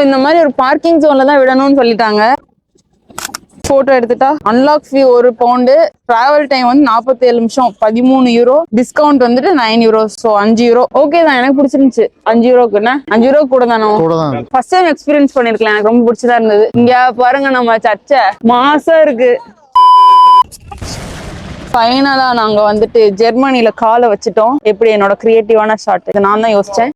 இந்த மாதிரி ஒரு பார்க்கிங் ஜோன்ல தான் விடணும்னு சொல்லிட்டாங்க. போட்டோ எடுத்துட்டா அன்லாக் ஃபீ 1 பவுண்டு, டிராவல் டைம் வந்து 47 நிமிஷம், 13 யூரோ, டிஸ்கவுண்ட் வந்துட்டு 9 யூரோ, ஸோ 5 யூரோ. ஓகே தான், எனக்கு பிடிச்சிருந்துச்சு. 5 யூரோக்கு என்ன 5 யூரோ கூட தானோ. ஃபர்ஸ்ட் டைம் எக்ஸ்பீரியன்ஸ் பண்ணிருக்கலாம், எனக்கு ரொம்ப பிடிச்சதா இருந்தது. இங்க பாருங்க நம்ம சர்ச்சை மாசா இருக்கு. ஃபைனலா நாங்க வந்துட்டு ஜெர்மனில காலை வச்சுட்டோம். எப்படி என்னோட கிரியேட்டிவான ஷாட் இது நான் தான் யோசிச்சேன்.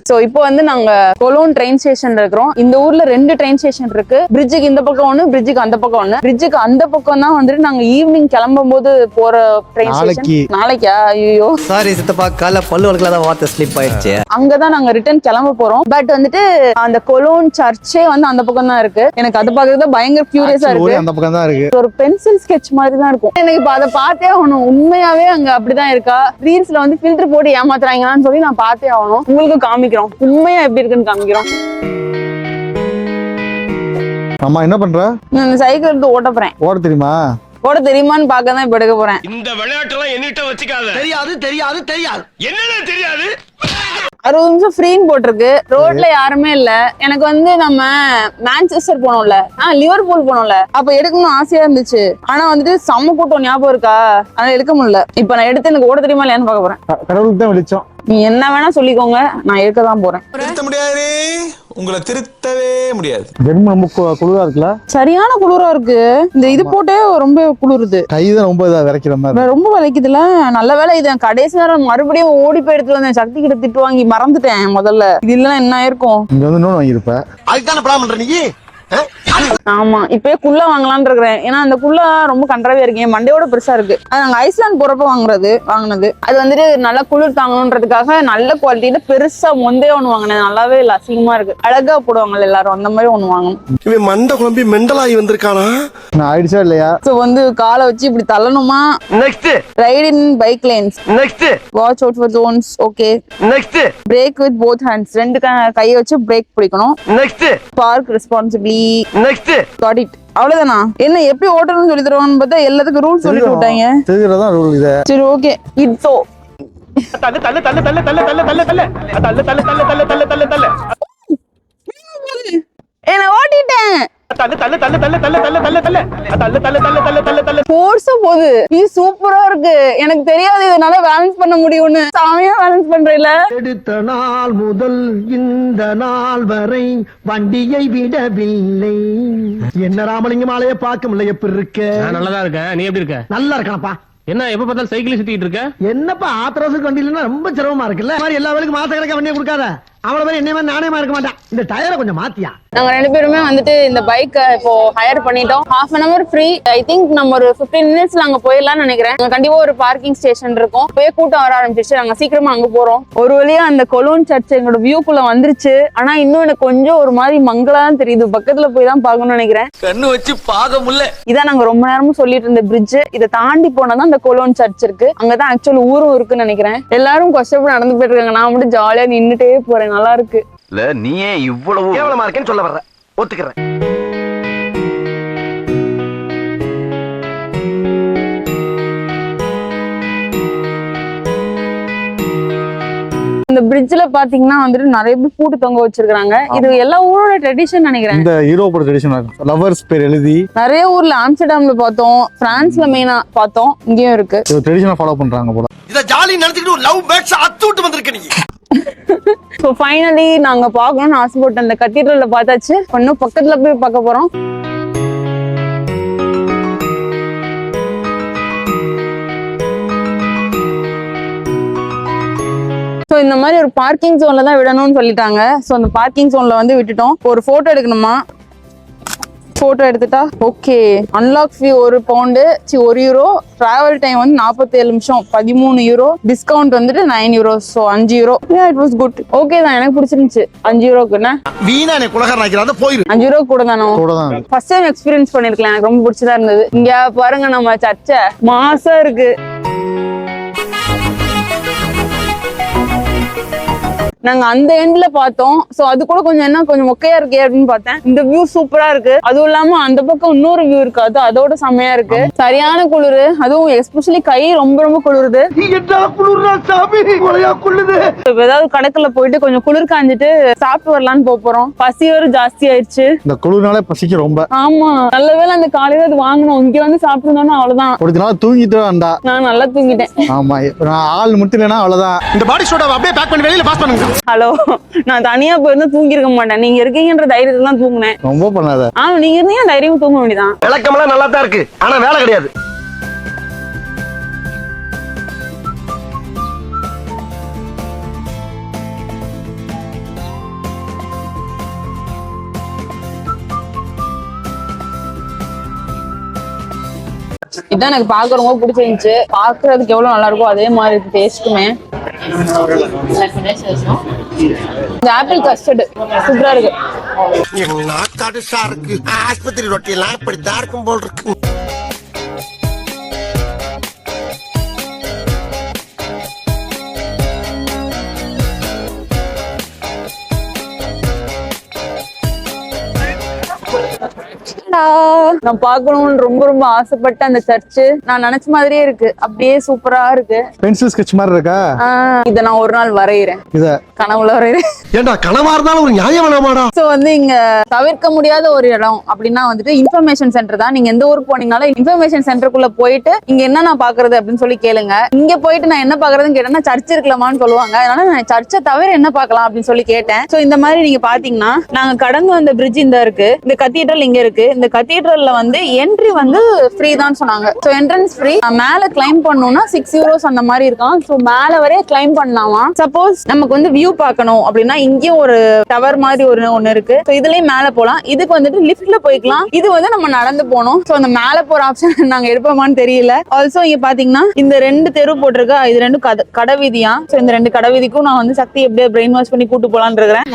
சோ இப்போ வந்து நாங்க கொலோன் ட்ரெயின் ஸ்டேஷன்ல இருக்கிறோம். இந்த ஊர்ல 2 ட்ரெயின் ஸ்டேஷன் இருக்கு. பிரிட்ஜுக்கு இந்த பக்கம் ஒண்ணு, பிரிட்ஜுக்கு அந்த பக்கம் ஒண்ணு. பிரிட்ஜுக்கு அந்த பக்கம் தான் வந்துட்டு நாங்க ஈவினிங் கிளம்பும் போது போற ட்ரெயின் ஸ்டேஷன். நாளைக்கா? ஐயோ சாரி சித்தப்பா, கால பல்லு வளக்கலாத வார்த்தை ஸ்லிப் ஆயிடுச்சு. அங்கதான் நாங்க ரிட்டர்ன் கிளம்ப போறோம். பட் வந்துட்டு அந்த கொலோன் சர்ச்சே வந்து அந்த பக்கம் தான் இருக்கு. எனக்கு அதை பாக்குறது பயங்கர கியூரியஸா இருக்கு. அந்த பக்கம் தான் இருக்கு. ஒரு பென்சில் ஸ்கெட்ச் மாதிரி தான் இருக்கும். எனக்கு இப்ப அதை பார்த்தே ஆகணும். உண்மையாவே அங்க அப்படிதான் இருக்கா? ரீல்ஸ்ல வந்து ஃபில்டர் போட்டு ஏமாத்துறாங்கன்னு சொல்லி நான் பார்த்தே ஆகணும். உங்களுக்கு காமிக்கிறோம், உண்மையா எப்படி இருக்குன்னு காமிக்கிறோம். அம்மா என்ன பண்ற? இந்த சைக்கிள் எடுத்து ஓட்ட போறேன். ஓட தெரியுமா? ஓட தெரியுமான்னு பார்க்க தான் இப்ப எடுக்க போறேன். இந்த விளையாட்டெல்லாம் என்னிட்ட வச்சுக்காத. தெரியாது தெரியாது தெரியாது. என்னன்னு தெரியாது. 60 நிமிஷம் ஃப்ரீன்னு போட்டிருக்கு. ரோட்ல யாருமே இல்ல. எனக்கு வந்து நம்ம மான்செஸ்டர் போனோம்ல, லிவர்பூல் போனோம்ல, அப்ப எடுக்கணும்னு ஆசையா இருந்துச்சு. ஆனா வந்துட்டு செம்ம கூட்டம், ஞாபகம் இருக்கா? அதனால எடுக்க முடியல. இப்ப நான் எடுத்து எனக்கு ஓட தெரியுமா இல்லையான்னு பார்க்க போறேன். கடவுளுக்கு தான் வெளிச்சம். நீ என்ன வேணா சொல்லிக்கோங்க, நான் எடுக்க தான் போறேன். திருத்த முடியாது, உங்களை திருத்தவே முடியாது. ஜெர்மன் ரொம்ப குளிரா இருக்குல்ல? சரியான குளிரா இருக்கு. இந்த இது போட்டே ரொம்ப குளிருது. கைதான் ரொம்ப இதா விரைக்கிற மாதிரி, ரொம்ப வலிக்குதுல. நல்ல வேலை இது கடைசி நேரம் மறுபடியும் ஓடி போய் எடுத்துட்டு வந்தேன். சக்தி கிட்ட திட்டு வாங்கி மறந்துட்டேன் முதல்ல. இது இல்லைன்னா என்ன ஆயிருக்கும்? இங்க வந்து இன்னொன்னு வாங்கியிருப்ப. அதுதானே பிளான் பண்ற நீ? ஆமா, இப்பயே குள்ள வாங்கலாம்னு இருக்கிறேன். ஏன்னா அந்த குள்ள ரொம்ப கண்டராவியா இருக்கு, என் மண்டையோட பெருசா இருக்கு. அது நாங்க ஐஸ்லாந்து போறப்ப வாங்கினது. அது வந்துட்டு நல்லா குளிர் தாங்கணுன்றதுக்காக நல்ல குவாலிட்டியில பெருசா மொந்தையா ஒண்ணு வாங்கினேன். நல்லாவே இல்ல, அசிங்கமா இருக்கு. அழகா போடுவாங்க எல்லாரும், அந்த மாதிரி ஒண்ணு வாங்கணும். இவன் மண்டை குழம்பி மெண்டலாகி வந்திருக்கானா? நான் ஆயிடுச்சா இல்லையா? சோ வந்து காலை வச்சு இப்படி தள்ளணுமா? Next ride in bike lanes. Next watch out for zones. Okay. Next brake with both hands. 2 கையை வச்சு பிரேக் பிடிக்கணும். Next park responsibly. Next got it. அவ்வளவுதானா? என்ன எப்படி ஓட்டணும்னு சொல்லி தருவான்னு பார்த்தா எல்லாத்துக்கும் ரூல் சொல்லிட்டு விட்டாங்க. தெரியுறதா ரூல் இது. சரி ஓகே. இட்ஸோ தள்ள தள்ள தள்ள தள்ள தள்ள தள்ள தள்ள தள்ள தள்ள தள்ள தள்ள தள்ள தள்ள தள்ள தள்ள என்ன ஓட்டிட்டேன். தள்ள தள்ள தள்ள தள்ள தள்ள தள்ள தள்ள தள்ள தள்ள தள்ள தள்ள தள்ள தள்ள தள்ள ஃபோர்ஸா போகுது. இது சூப்பரா இருக்கு. எனக்கு தெரியாது இதனால பேலன்ஸ் பண்ண முடியும்னு. சாமியா பேலன்ஸ் பண்றீல. எடுத்த நாள் முதல் இந்த நாள் வரை வண்டியை விடவில்லை. என்ன ராமலிங்கம் ஆலைய பார்க்க முடியல. எப்படி இருக்க? நல்லதா இருக்க. நீ எப்படி இருக்க? நல்லா இருக்கணப்பா. என்ன எப்ப பார்த்தாலும் சைக்கிள் சுத்திட்டு இருக்க? என்னப்பா ஆத்திரவசத்துக்கு வண்டி இல்லைன்னா ரொம்ப சிரமமா இருக்குல்ல. மாதிரி எல்லா வேலைக்கும் மாச கணக்கா வண்டியை கொடுக்காத. அவ்வளவு பேர் என்ன மாதிரி நானே இருக்க மாட்டேன். இந்த டயரை கொஞ்சம் மாத்தியா. நாங்க 2 பேருமே வந்துட்டு இந்த பைக் இப்போ ஹையர் பண்ணிட்டோம். half an hour free. I think நம்ம ஒரு 15 மினிட்ஸ்ல அங்க போயிடலாம்னு நினைக்கிறேன். கண்டிப்பா ஒரு பார்க்கிங் ஸ்டேஷன் இருக்கும். போய் கூட்டம் வர ஆரம்பிச்சிருச்சு. நாங்க சீக்கிரமா அங்க போறோம். ஒரு வழியா அந்த கொலோன் சர்ச் எங்களோட வியூக்குள்ள வந்துருச்சு. ஆனா இன்னும் எனக்கு கொஞ்சம் ஒரு மாதிரி மங்களா தான் தெரியுது. பக்கத்துல போய் தான் பாக்கணும்னு நினைக்கிறேன். கண்ணு வச்சு பார்க்க முடியல. இதான் நாங்க ரொம்ப நேரமும் சொல்லிட்டு இருந்த பிரிட்ஜ். இதை தாண்டி போனாதான் அந்த கொலோன் சர்ச் இருக்கு. அங்கதான் ஆக்சுவல் ஊரும் இருக்குன்னு நினைக்கிறேன். எல்லாரும் கஷ்டப்பட்டு நடந்து போயிட்டு இருக்காங்க. நான் மட்டும் ஜாலியா நின்னுட்டே போறேன். நல்லா இருக்கு. இல்ல நீயே இவ்வளவு கேவலமா இருக்கேன்னு சொல்ல வர்ற. ஒத்துக்கிறேன். இந்த பிரிட்ஜ்ல பாத்தீங்கன்னா வந்துட்டு நிறைய பேர் பூட்டு தொங்க வச்சிருக்காங்க. இது எல்லா ஊரோட ட்ரெடிஷன் நினைக்கிறேன். இந்த யூரோப்போட ட்ரெடிஷன் லவர்ஸ் பேர் எழுதி நிறைய ஊர்ல ஆம்ஸ்டர்டாம்ல பார்த்தோம், பிரான்ஸ்ல மெயினா பார்த்தோம். இங்கேயும் இருக்கு. இது ட்ரெடிஷனை ஃபாலோ பண்றாங்க போல. இத ஜாலி நினைச்சிட்டு லவ் பேட்ஸ் அத்துட்டு வந்திருக்க நீ. சோ ஃபைனலி நாங்க பார்க்கணும்னு ஆசைப்பட்ட அந்த கத்தீட்ரல்ல பார்த்தாச்சு. இன்னும் பக்கத்துல போய் பார்க்க போறோம். சோ இந்த மாதிரி ஒரு பார்க்கிங் ஜோன்ல தான் விடணும்னு சொல்லிட்டாங்க. சோ அந்த பார்க்கிங் ஜோன்ல வந்து விட்டுட்டோம். ஒரு போட்டோ எடுக்கணுமா? போட்டோ எடுத்துட்டா ஓகே. அன்லாக் ஃபீ 1 பவுண்டு, 1 யூரோ, டிராவல் டைம் வந்து 47 நிமிஷம், 13 யூரோ, டிஸ்கவுண்ட் வந்துட்டு 9 euro, so 5 euro. It was good. Okay தான், எனக்கு பிடிச்சிருந்துச்சு. 5 யூரோக்கு என்ன வீணா எனக்கு குலகாரன் ஆக்கிறாத போயிரு. 5 யூரோ கூட தானோ. ஃபர்ஸ்ட் டைம் எக்ஸ்பீரியன்ஸ் பண்ணிருக்கலாம். எனக்கு ரொம்ப பிடிச்சதா இருந்தது. இங்க பாருங்க நம்ம சர்ச்சை மாசா இருக்கு. நாங்க அந்த எண்ட்ல பார்த்தோம். சோ அது கூட கொஞ்சம் மொக்கையா இருக்கே அப்படின்னு பார்த்தேன். இந்த வியூ சூப்பரா இருக்கு. அதுவும் இல்லாம அந்த பக்கம் இன்னொரு வியூ இருக்கு, அது அதோட செமையா இருக்கு. சரியான குளிரு, அதுவும் எஸ்பெஷலி கை ரொம்ப ரொம்ப குளிருது. ஏதாவது கடைக்குள்ள போயிட்டு கொஞ்சம் குளிர் காஞ்சிட்டு சாப்பிட்டு வரலான்னு போறோம். பசி வேறு ஜாஸ்தி ஆயிடுச்சு. இந்த குளிர்னால பசிக்கு ரொம்ப. ஆமா, நல்ல வேளை அந்த காலையில அது வாங்கணும். இங்க வந்து சாப்பிட்டுருந்தோம்னா அவ்வளவுதான். ஒரு நாள் தூங்கிட்டு வந்தா. நான் நல்லா தூங்கிட்டேன். ஆமா, நான் ஆள் முட்டினா அவ்வளவுதான். இந்த பாடி சோடாவை அப்படியே பேக் பண்ணி வெளியில பாஸ் பண்ணுங்க. ஹலோ, நான் தனியா போயிருந்தா தூங்கி இருக்க மாட்டேன். நீங்க இருக்கீங்கன்ற தைரியத்துல தான் தூங்குனேன். ரொம்ப பண்ணாத. நீங்க இருந்தீங்க தைரியமா தூங்க வேண்டியதான். விளக்கமெல்லாம் நல்லா தான் இருக்கு, ஆனா வேலை கிடையாது. இதான் எனக்கு பாக்குறவங்க பிடிச்சிருந்துச்சு. பாக்குறதுக்கு எவ்வளவு நல்லா இருக்கும் அதே மாதிரி இருக்கு டேஸ்ட்டுமே. இந்த ஆப்பிள் கஸ்டர்டு சூப்பரா இருக்கு. ஆஸ்பத்திரி ரொட்டி எல்லாம் இப்படித்தான் இருக்கும் போல் இருக்கு. நான் பாக்கணும்னு ரொம்ப ரொம்ப ஆசைப்பட்ட அந்த சர்ச்சு நான் நினைச்ச மாதிரியே இருக்கு. அப்படியே சூப்பரா இருக்கு. பென்சில் ஸ்கெட்ச் மாதிரி இருக்கா? இத நான் ஒரு நாள் வரைகிறேன். இத கனவுல வரைகிறேன். ஏண்டா கனவா இருந்தாலும் ஒரு நியாயம் வேணாமாடா? சோ வந்து இங்க தவிர்க்க முடியாத ஒரு இடம் அப்படின்னா வந்துட்டு இன்ஃபர்மேஷன் சென்டர் தான். நீங்க எந்த ஊருக்கு போனீங்கனாலும் இன்ஃபர்மேஷன் சென்டருக்குள்ள போயிட்டு இங்க என்ன நான் பாக்குறது அப்படின்னு சொல்லி கேளுங்க. இங்க போயிட்டு நான் என்ன பாக்குறதுன்னு கேட்டேன்னா சர்ச் இருக்கலாமான்னு சொல்லுவாங்க. அதனால நான் சர்ச்சை தவிர என்ன பார்க்கலாம் அப்படின்னு சொல்லி கேட்டேன். சோ இந்த மாதிரி நீங்க பாத்தீங்கன்னா நாங்க கடந்து வந்த பிரிட்ஜ் இந்த இருக்கு, இந்த கத்தீட்ரல் இங்க இருக்கு. இந்த கத்தீட்ரல்ல வந்து என்ட்ரி வந்து ஃப்ரீ தான் சொன்னாங்க. So entrance free. மேல கிளைம் பண்ணணும்னா 6 euros அந்த மாதிரி இருக்கான். சோ மேல வரைய கிளைம் பண்ணலாமா. சப்போஸ் நமக்கு வந்து வியூ பார்க்கணும் அப்படின்னா இங்கேயும் ஒரு டவர் மாதிரி ஒன்னு இருக்கு. சோ இதுலயும் மேல போலாம். இதுக்கு வந்துட்டு லிஃப்ட்ல போய்க்கலாம். இது வந்து நம்ம நடந்து போகணும். சோ அந்த மேல போற ஆப்ஷன் நாங்க எடுப்போமான்னு தெரியல. ஆல்சோ இங்க பாத்தீங்கன்னா இந்த 2 தெரு போட்டிருக்கா, இது 2 கடை வீதியா. சோ இந்த 2 கடை வீதிக்கும் நான் வந்து சக்தி எப்படியே பிரெயின் வாஷ் பண்ணி கூட்டு போலான்னு இருக்கிறேன்.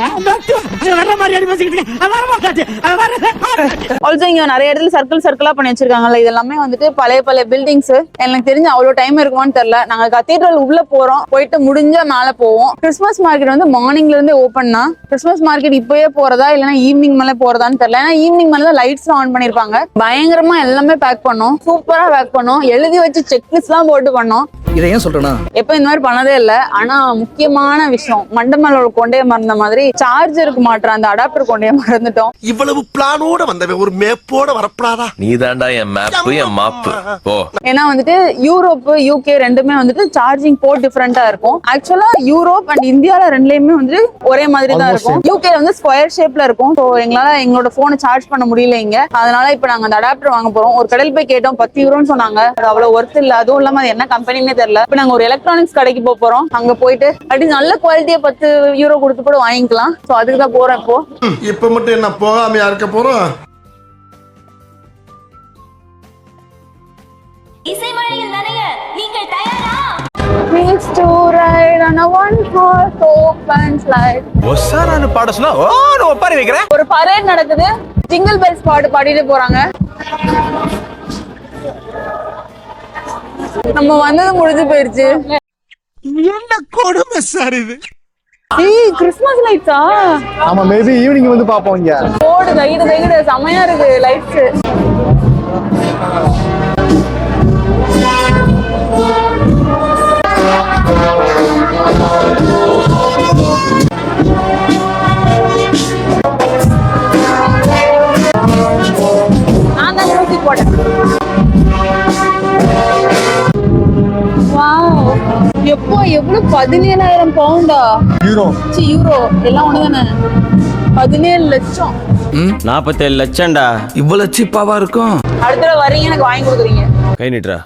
ஆல்சோ இங்க நிறைய இடத்துல சர்க்கிளா பண்ணி வச்சிருக்காங்கல்ல, இதெல்லாமே வந்துட்டு பழைய பில்டிங்ஸ். எனக்கு தெரிஞ்சு அவ்வளவு டைம் இருக்குமான்னு தெரியல. நாங்க கத்தீட்ரல் உள்ள போறோம், போயிட்டு முடிஞ்ச மேல போவோம். கிறிஸ்மஸ் மார்க்கெட் வந்து மார்னிங்ல இருந்து ஓபன் தான். கிறிஸ்மஸ் மார்க்கெட் இப்பயே போறதா இல்லைன்னா ஈவினிங் மேல போறதான்னு தெரியல. ஏன்னா ஈவினிங் மேல தான் லைட்ஸ் ஆன் பண்ணிருப்பாங்க. பயங்கரமா எல்லாமே பேக் பண்ணோம், சூப்பரா பேக் பண்ணோம். எழுதி வச்சு செக்லிஸ்ட் எல்லாம் போட்டு பண்ணோம். இதை ஏன் சொல்றேன்னா எப்ப இந்த மாதிரி பண்ணதே இல்ல. ஆனா முக்கியமான விஷயம், மண்டமலோட கொண்டே மறந்த மாதிரி சார்ஜருக்கு மாற்ற அந்த அடாப்டர் கொண்டே மறந்துட்டோம். இவ்வளவு பிளானோட வந்தவன் ஒரு மேப்போட வரப்படாதா? நீதான்டா என் மேப் என் மாப்பு. ஓ, ஏன்னா வந்துட்டு யூரோப் யூகே ரெண்டுமே வந்துட்டு சார்ஜிங் போர்ட் டிஃபரெண்டா இருக்கும். ஆக்சுவலா யூரோப் அண்ட் இந்தியால ரெண்டுலயுமே வந்துட்டு ஒரே மாதிரி தான் இருக்கும். யூகே வந்து ஸ்கொயர் ஷேப்ல இருக்கும். ஸோ எங்களால எங்களோட போனை சார்ஜ் பண்ண முடியல இங்க. அதனால இப்ப நாங்க அந்த அடாப்டர் வாங்க போறோம். ஒரு கடையில் போய் கேட்டோம், 10 euros சொன்னாங்க. அது அவ்வளவு ஒர்த் இல்ல. அதுவும் இல்லாம அது என்ன கம்பெனின்னு தெரியல. இப்ப நாங்க ஒரு எலக்ட்ரானிக்ஸ் கடைக்கு போறோம். அங்க போயிட்டு அப்படி நல்ல குவாலிட்டியா 10 euro கொடுத்து கூட வாங்கிக்கலாம். சோ அதுக்கு தான் போறோம் இப்போ. இப்ப மட்டும் என்ன போகாமையா இருக்க போறோம்? இசைமழையில் நனைய நீங்கள் தயாரா? Needs to ride on a one horse open slide. ஒசாரான்னு பாட சொன்னா ஓ ஒப்பாரி வைக்கிறேன். ஒரு பரேட் நடக்குது. ஜிங்கிள் பெல்ஸ் பாட்டு பாடிட்டு போறாங்க. நம்ம வந்தது முடிஞ்சு போயிருச்சு. என்ன கொடுமை சார் இது? கிறிஸ்மஸ் லைட்ஸா? ஆமா, மேபி ஈவினிங் வந்து பாப்போம். இங்க போடு தைடு செமையா இருக்கு லைட்ஸ். நான் தான் மியூசிக் போட்டேன். எப்போ எவ்வளவு 17,000 பவுண்டா? யூரோ எல்லாம் ஒண்ணுதானே. 17 லட்சம். 47 லட்சம்டா. இவ்வளவு சீப்பாவா இருக்கும்? அடுத்த வரீங்க எனக்கு வாங்கி கொடுக்குறீங்க. கை நீட்டுறா.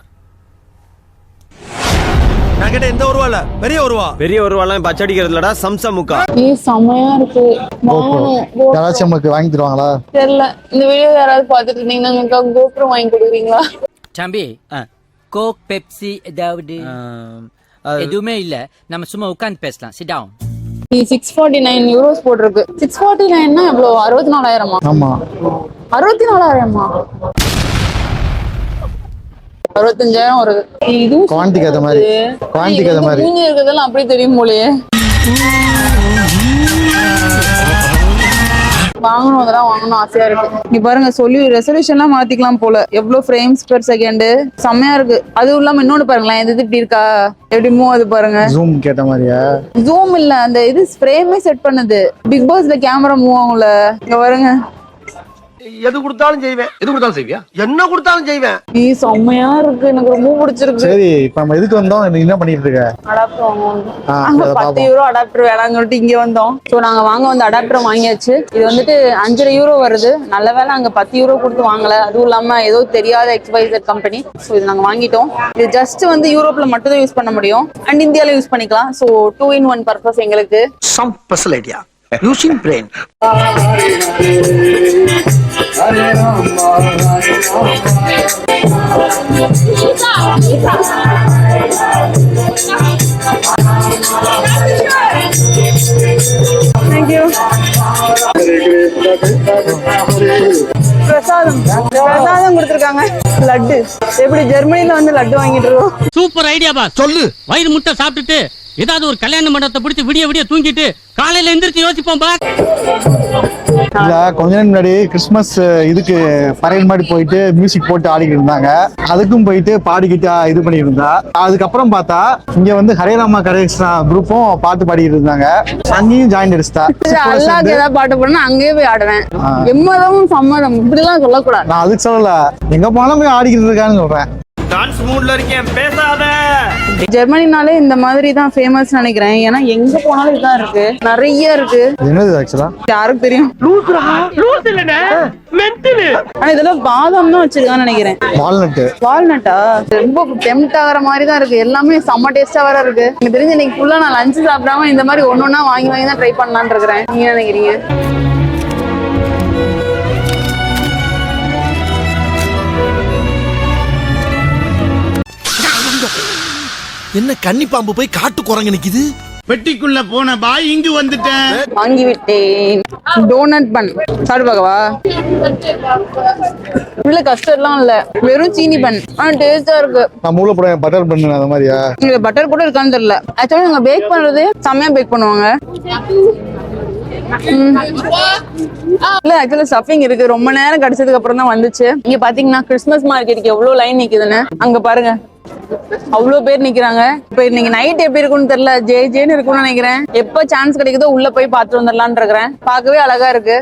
நகட எந்த ஒருவால பெரிய ஒருவா? பெரிய ஒருவாலாம் இப்ப அச்சடிக்கிறதுலடா சம்சா முக்கா. செமையா இருக்கு. யாராச்சும் நமக்கு வாங்கி தருவாங்களா தெரியல. இந்த வீடியோ யாராவது பாத்துட்டு இருந்தீங்கன்னா கோப்ரோ வாங்கி கொடுக்குறீங்களா? தம்பி, கோக் பெப்சி ஏதாவது எதுவுமே இல்ல, நம்ம சும்மா உட்கார்ந்து பேசலாம். Sit down. 649 euros போட்டிருக்கு. 649னா எவ்வளவு? 64,000? ஆமா, 64,000? 65,000 வருது. இதுவும் குவான்டிக்கு ஏத்த மாதிரி. இருக்கிறதெல்லாம் அப்படியே தெரியும் போலயே. வாங்கணும், அதெல்லாம் வாங்கணும் ஆசையா இருக்கு. இங்க பாருங்க, சொல்லி ரெசல்யூஷன்லாம் மாத்திக்கலாம் போல. எவ்வளவு ஃப்ரேம்ஸ் பெர் செகண்ட், செம்மையா இருக்கு. அதுவும் இல்லாம இன்னொன்னு பாருங்களேன், இது இப்படி இருக்கா, எப்படி மூவ் அது பாருங்க. ஜூம் கேட்ட மாதிரியா? ஜூம் இல்ல, அந்த இது ஃப்ரேமே செட் பண்ணுது. பிக் பாஸ்ல கேமரா மூவ் ஆகும்ல, இங்க பாருங்க. எது கொடுத்தாலும் செய்வேன். எது கொடுத்தாலும் செய்வியா? என்ன கொடுத்தாலும் செய்வேன். செம்மையா இருக்கு, எனக்கு ரொம்ப பிடிச்சிருக்கு. சரி, இப்ப நம்ம எதுக்கு வந்தோம்? நீ என்ன பண்ணிட்டு இருக்க? அடாப்டர் வாங்குவோம். அங்க €10 அடாப்டர் வேணாம்னு சொல்லிட்டு இங்க வந்தோம். ஸோ நாங்க வாங்க வந்து அடாப்டர் வாங்கியாச்சு. இது வந்துட்டு €5 வருது. நல்ல வேலை அங்க €10 கொடுத்து வாங்கல. அதுவும் இல்லாம ஏதோ தெரியாத XYZ கம்பெனி. ஸோ இது நாங்க வாங்கிட்டோம். இது ஜஸ்ட் வந்து யூரோப்ல மட்டும் தான் யூஸ் பண்ண முடியும் அண்ட் இந்தியால யூஸ் பண்ணிக்கலாம். ஸோ 2-in-1 பர்பஸ் எங்களுக்கு. Some special idea. Using brain. Thank you. பிரசாதம் கொடுத்துருக்காங்க. லட்டு எப்படி ஜெர்மனில வந்து லட்டு வாங்கிட்டு இருக்கோம். Super idea boss. சொல்லு. வயிறு முட்டை சாப்பிட்டுட்டு ஏதாவது ஒரு கல்யாண மண்டபத்தை பிடிச்சி விடிய விடிய தூங்கிட்டு காலையில எந்திரிச்சு யோசிப்போம் பாஸ். இல்ல, கொஞ்ச நேரம் முன்னாடி கிறிஸ்மஸ் இதுக்கு பறையல் மாதிரி போயிட்டு மியூசிக் போட்டு ஆடிக்கிட்டு இருந்தாங்க. அதுக்கும் போயிட்டு பாடிக்கிட்டு இது பண்ணிட்டு இருந்தா. அதுக்கப்புறம் பார்த்தா இங்க வந்து ஹரேராமா கரேஷ்னா குரூப்பும் பாட்டு பாடிக்கிட்டு இருந்தாங்க. அங்கேயும் ஜாயின் அடிச்சிட்டா. அல்லாஹ்க்கு ஏதாவது பாட்டு போனா அங்கேயே போய் ஆடுவேன். எம்மதமும் சம்மதம் இப்படி எல்லாம் சொல்லக்கூடாது. நான் அதுக்கு சொல்லல, எங்க போனாலும் போய் ஆடிக்கிட்டு இருக்கான்னு சொல்றேன். டான்ஸ் மூட்ல இருக்கேன், பேசாத. ஜெர்மனினாலே இந்த மாதிரி தான் ஃபேமஸ் நினைக்கிறேன். ஏன்னா எங்க போனாலும் இதுதான் இருக்கு, நிறைய இருக்கு. என்னது ஆக்சுவலா யாருக்கு தெரியும். ஆனா இதெல்லாம் பாதாம் தான் வச்சிருக்கான்னு நினைக்கிறேன். வால்நட்டா ரொம்ப டெம்ட் ஆகிற மாதிரி தான் இருக்கு. எல்லாமே செம்ம டேஸ்டா வேற இருக்கு. எனக்கு தெரிஞ்சு இன்னைக்கு ஃபுல்லா நான் லஞ்ச் சாப்பிடாம இந்த மாதிரி ஒன்னொன்னா வாங்கி வாங்கி தான் ட்ரை பண்ணலான்னு இருக்கிறேன். நீங்க நினைக்கிறீங்க? என்ன கன்னி பாம்பு போய் காட்டு குரங்கு நிக்குது? பெட்டிக்குள்ள போன பாய் இங்கு வந்துட்டேன். வாங்கி விட்டேன். டோனட் பன் சாப்பிட்டு பார்க்கவா? உள்ள கஸ்டர்ட்லாம் இல்ல, வெறும் சீனி பன். ஆனா டேஸ்டா இருக்கு. நான் மூளை போட பட்டர் பண்ணு அந்த மாதிரியா? இங்க பட்டர் கூட இருக்கான்னு தெரியல. ஆக்சுவலி நாங்க பேக் பண்றது செம்மையா பேக் பண்ணுவாங்க. இல்ல ஆக்சுவலா ஸ்டஃபிங் இருக்கு. ரொம்ப நேரம் கிடைச்சதுக்கு அப்புறம் தான் வந்துச்சு. இங்க பாத்தீங்கன்னா கிறிஸ்மஸ் மார்க்கெட்டுக்கு எவ்வளவு லைன் நிக்குதுன்னு அங்க பாருங்க. அவ்வளவு பேர் நிக்கிறாங்க. இப்ப இன்னைக்கு நைட் எப்படி இருக்கும்னு தெரியல. ஜேன்னு இருக்கும்னு நினைக்கிறேன். எப்ப சான்ஸ் கிடைக்குதோ உள்ள போய் பாத்துட்டு வந்துடலான்னு இருக்கிறேன். பார்க்கவே அழகா இருக்கு.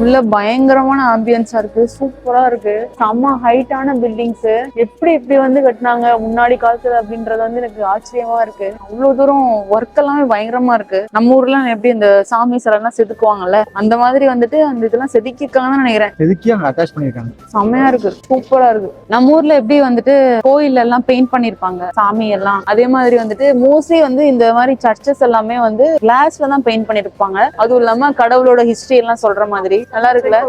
உள்ள பயங்கரமான ஆம்பியன்ஸா இருக்கு. சூப்பரா இருக்கு. செம்ம ஹைட்டான பில்டிங்ஸ். எப்படி வந்து கட்டினாங்க முன்னாடி காலத்துல அப்படின்றது வந்து எனக்கு ஆச்சரியமா இருக்கு. அவ்வளவு தூரம் ஒர்க் எல்லாமே பயங்கரமா இருக்கு. நம்ம ஊர்ல எப்படி இந்த சாமி சிலைலாம் செதுக்குவாங்கல்ல, அந்த மாதிரி வந்துட்டு அந்த இதெல்லாம் செதுக்கிருக்காங்கன்னு நினைக்கிறேன். செதுக்கி அங்க அட்டாச் பண்ணிருக்காங்க. செம்மையா இருக்கு, சூப்பரா இருக்கு. நம்ம ஊர்ல எப்படி வந்துட்டு கோயில் எல்லாம் பெயிண்ட் பண்ணிருப்பாங்க சாமி எல்லாம், அதே மாதிரி வந்துட்டு மோஸ்ட்லி வந்து இந்த மாதிரி சர்ச்சஸ் எல்லாமே வந்து கிளாஸ்ல தான் பெயிண்ட் பண்ணிருப்பாங்க. அதுவும் இல்லாம கடவுளோட ஹிஸ்டரி எல்லாம் சொல்ற மாதிரி நல்லா இருக்குல்ல.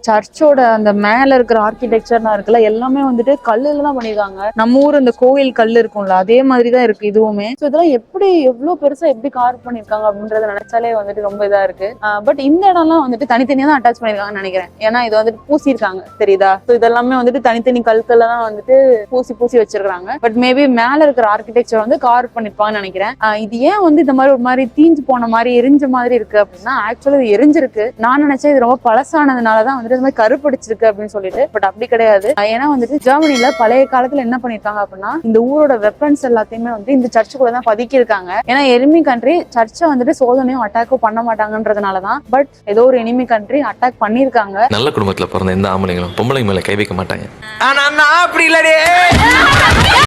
சர்ச்சோட அந்த மேல இருக்கிற ஆர்கிடெக்சர்லாம் இருக்குல்ல, எல்லாமே வந்துட்டு கல்லுல தான் பண்ணிருக்காங்க. நம்ம ஊர் இந்த கோயில் கல் இருக்கும்ல, அதே மாதிரிதான் இருக்கு இதுவுமே. ஸோ இதெல்லாம் எப்படி எவ்வளவு பெருசா எப்படி கார்வ் பண்ணிருக்காங்க அப்படின்றத நினைச்சாலே வந்துட்டு ரொம்ப இதா இருக்கு. பட் இந்த இடம்லாம் வந்துட்டு தனித்தனியா தான் அட்டாச் பண்ணிருக்காங்கன்னு நினைக்கிறேன். ஏன்னா இது வந்துட்டு பூசிருக்காங்க, தெரியுதா? ஸோ இதெல்லாமே வந்துட்டு தனித்தனி கற்கள்ல தான் வந்துட்டு பூசி வச்சிருக்காங்க. பட் மேபி மேல இருக்கிற ஆர்கிடெக்சர் வந்து கார்வ் பண்ணிருப்பாங்கன்னு நினைக்கிறேன். இது ஏன் வந்து இந்த மாதிரி ஒரு மாதிரி தீஞ்சு போன மாதிரி எரிஞ்ச மாதிரி இருக்கு அப்படின்னா, ஆக்சுவலி இது எரிஞ்சிருக்கு. நான் நினைச்சேன் இது ரொம்ப பழசானதுனாலதான் வந்துட்டு இந்த மாதிரி கருப்படிச்சிருக்கு அப்படின்னு சொல்லிட்டு. பட் அப்படி கிடையாது. ஏன்னா வந்துட்டு ஜெர்மனில பழைய காலத்துல என்ன பண்ணிருக்காங்க அப்படின்னா, இந்த ஊரோட வெப்பன்ஸ் எல்லாத்தையுமே வந்து இந்த சர்ச்சுக்குள்ள தான் பதுக்கி இருக்காங்க. ஏன்னா எனிமி கண்ட்ரி சர்ச்சை வந்துட்டு சோதனையும் அட்டாக்கும் பண்ண மாட்டாங்கன்றதுனாலதான். பட் ஏதோ ஒரு எனிமி கண்ட்ரி அட்டாக் பண்ணிருக்காங்க. நல்ல குடும்பத்துல பிறந்த எந்த ஆம்பளைங்களும் பொம்பளைங்க மேல கை வைக்க மாட்டாங்க.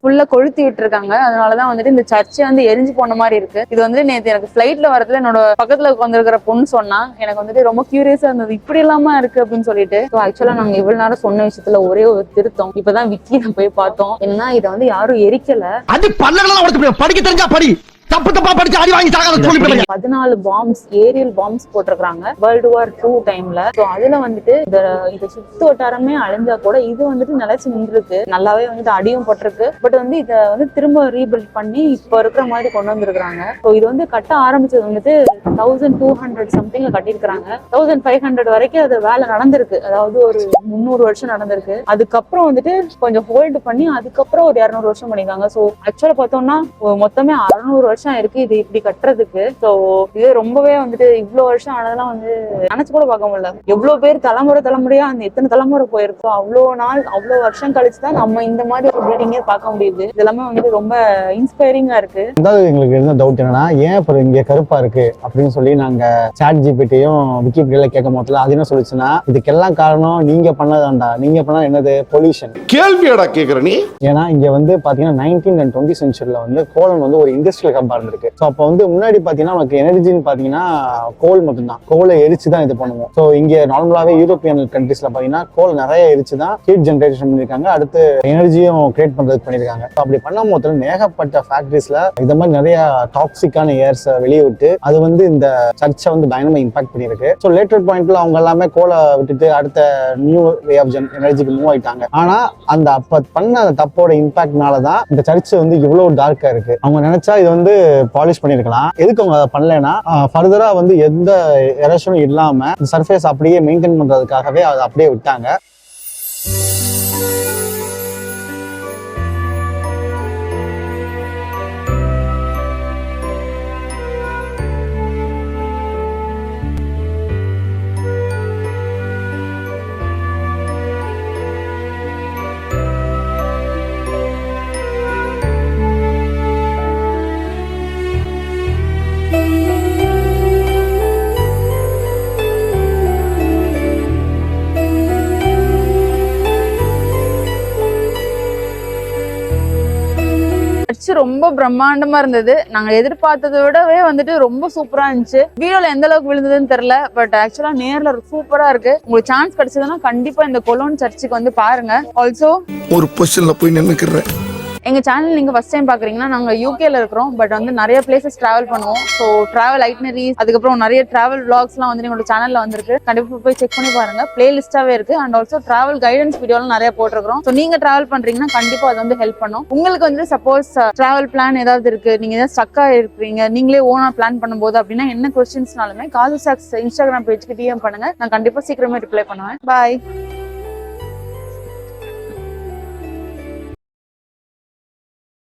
ஃபுல்லா கொளுத்தி விட்டுருக்காங்க. அதனாலதான் வந்துட்டு இந்த சர்ச்சை வந்து எரிஞ்சு போன மாதிரி இருக்கு. இது வந்து நேற்று எனக்கு ஃபிளைட்ல வரதுல என்னோட பக்கத்துல உட்காந்துருக்கிற பொண்ணு சொன்னா, எனக்கு வந்துட்டு ரொம்ப கியூரியஸா இருந்தது, இப்படி இல்லாம இருக்கு அப்படின்னு சொல்லிட்டு. ஆக்சுவலா நாங்க இவ்வளவு நேரம் சொன்ன விஷயத்துல ஒரே ஒரு திருத்தம். இப்பதான் விக்கில போய் பார்த்தோம். என்னன்னா இதை வந்து யாரும் எரிக்கல. அது பல்லகளா படிக்க தெரிஞ்சா படி. தப்பு தப்பா படிச்சு அடி வாங்கி சாகாத சொல்லி 14 பாம்ஸ் ஏரியல் பாம்ஸ் போட்டிருக்காங்க வேர்ல்டு வார் 2 டைம்ல. ஸோ அதுல வந்துட்டு இது சுத்து வட்டாரமே அழிஞ்சா கூட இது வந்துட்டு நிலைச்சு நின்றுருக்கு, நல்லாவே வந்துட்டு அடியும் போட்டிருக்கு. பட் வந்து இதை வந்து திரும்ப ரீபில்ட் பண்ணி இப்ப இருக்கிற மாதிரி கொண்டு வந்திருக்காங்க. ஸோ இது வந்து கட்ட ஆரம்பிச்சது வந்துட்டு 1200 சம்திங்ல கட்டியிருக்காங்க. 1500 வரைக்கும் அது வேலை நடந்திருக்கு, அதாவது ஒரு 300 வருஷம் நடந்திருக்கு. அதுக்கப்புறம் வந்துட்டு கொஞ்சம் ஹோல்டு பண்ணி அதுக்கப்புறம் ஒரு 200 வருஷம் பண்ணிருக்காங்க. ஸோ ஆக்சுவலா பார்த்தோம்னா மொத்தமே 600 வருஷம் இருக்கு இது இப்படி கட்டுறதுக்கு. ஸோ இது ரொம்பவே வந்துட்டு இவ்வளவு வருஷம் ஆனதெல்லாம் வந்து நினைச்சு கூட பார்க்க முடியல. எவ்வளவு பேர் தலைமுறையா அந்த எத்தனை தலைமுறை போயிருக்கோம், அவ்வளவு நாள் அவ்வளவு வருஷம் கழிச்சுதான் நம்ம இந்த மாதிரி ஒரு பில்டிங்கே பார்க்க முடியுது. இதெல்லாமே வந்து ரொம்ப இன்ஸ்பைரிங்கா இருக்கு. அதாவது எங்களுக்கு என்ன டவுட் என்னன்னா, ஏன் அப்புறம் இங்க கருப்பா இருக்கு அப்படின்னு சொல்லி நாங்க சாட் ஜிபிடியும் விக்கிபீடியால கேட்கும் போதுல அது என்ன சொல்லுச்சுன்னா, இதுக்கெல்லாம் காரணம் நீங்க பண்ணதாண்டா, நீங்க பண்ணா என்னது பொல்யூஷன். கேள்வியடா கேக்குற நீ. ஏன்னா இங்க வந்து பாத்தீங்கன்னா 19th and 20th சென்ச்சுரியில வந்து கோலம் வந்து ஒரு இண்டஸ்ட்ரியல் ஹப்பா இருந்திருக்கு. ஸோ அப்போ வந்து முன்னாடி பாத்தீங்கன்னா நமக்கு எனர்ஜின்னு பாத்தீங்கன்னா கோல் மட்டும்தான், கோலை எரிச்சு தான் இது பண்ணுவோம். ஸோ இங்க நார்மலாவே யூரோப்பியன் கண்ட்ரீஸ்ல பாத்தீங்கன்னா கோல் நிறைய எரிச்சு தான் ஹீட் ஜென்ரேஷன் பண்ணிருக்காங்க, அடுத்து எனர்ஜியும் கிரியேட் பண்றதுக்கு பண்ணிருக்காங்க. அப்படி பண்ணும் போது ஏகப்பட்ட ஃபேக்டரிஸ்ல இந்த மாதிரி நிறைய டாக்ஸிக்கான ஏர்ஸ் வெளியே விட்டு அது வந்து இந்த சர்ச்சை வந்து பயங்கரமா இம்பாக்ட் பண்ணிருக்கு. ஸோ லேட்டர் பாயிண்ட்ல அவங்க எல்லாமே கோலை விட்டுட்டு அடுத்த நியூ வே ஆஃப் எனர்ஜிக்கு மூவ் ஆயிட்டாங்க. ஆனா அந்த அப்ப பண்ண அந்த தப்போட இம்பாக்ட்னாலதான் இந்த சர்ச் வந்து இவ்வளவு டார்க்கா இருக்கு. அவங்க நினைச்சா இது வந்து பாலிஷ் பண்ணிருக்கலாம். எதுக்கு அவங்க அதை பண்ணலைன்னா ஃபர்தரா வந்து எந்த எரேஷனும் இல்லாம சர்ஃபேஸ் அப்படியே மெயின்டைன் பண்றதுக்காகவே அதை அப்படியே விட்டாங்க. ரொம்ப பிரம்மாண்டமா இருந்தது. நாங்க எதிர்பார்த்ததை விடவே வந்துட்டு ரொம்ப சூப்பரா இருந்துச்சு. வீடியோல எந்த அளவுக்கு விழுந்ததுன்னு தெரியல, பட் ஆக்சுவலா நேர்ல சூப்பரா இருக்கு. உங்களுக்கு சான்ஸ் கிடைச்சதுன்னா கண்டிப்பா இந்த கொலோன் சர்ச்சுக்கு வந்து பாருங்க. ஆல்சோ ஒரு பொசிஷன்ல போய் நின்னுக்கிறேன். எங்க சேனல் நீங்க ஃபர்ஸ்ட் டைம் பாக்குறீங்கன்னா நாங்க யூகேல இருக்கிறோம், பட் வந்து நிறைய பிளேசஸ் டிராவல் பண்ணுவோம். ஸோ டிராவல் ஐட்னரிஸ் அதுக்கப்புறம் நிறைய டிராவல் விளாக்ஸ்லாம் வந்து எங்களோட சேனல்ல வந்திருக்கு. கண்டிப்பா போய் செக் பண்ணி பாருங்க, பிளேலிஸ்டாவே இருக்கு. அண்ட் ஆல்சோ டிராவல் கைடன்ஸ் வீடியோலாம் நிறைய போட்டிருக்கிறோம். ஸோ நீங்க டிராவல் பண்றீங்கன்னா கண்டிப்பா அது வந்து ஹெல்ப் பண்ணும். உங்களுக்கு வந்து சப்போஸ் டிராவல் பிளான் ஏதாவது இருக்கு, நீங்க ஏதாவது ஸ்டக்கா இருக்கிறீங்க, நீங்களே ஓனா பிளான் பண்ணும்போது அப்படின்னா என்ன கொஸ்டின்ஸ்னாலுமே காது சாக்ஸ் இன்ஸ்டாகிராம் பேஜ்க்கு டிஎம் பண்ணுங்க, நான் கண்டிப்பா சீக்கிரமே ரிப்ளை பண்ணுவேன். பாய்.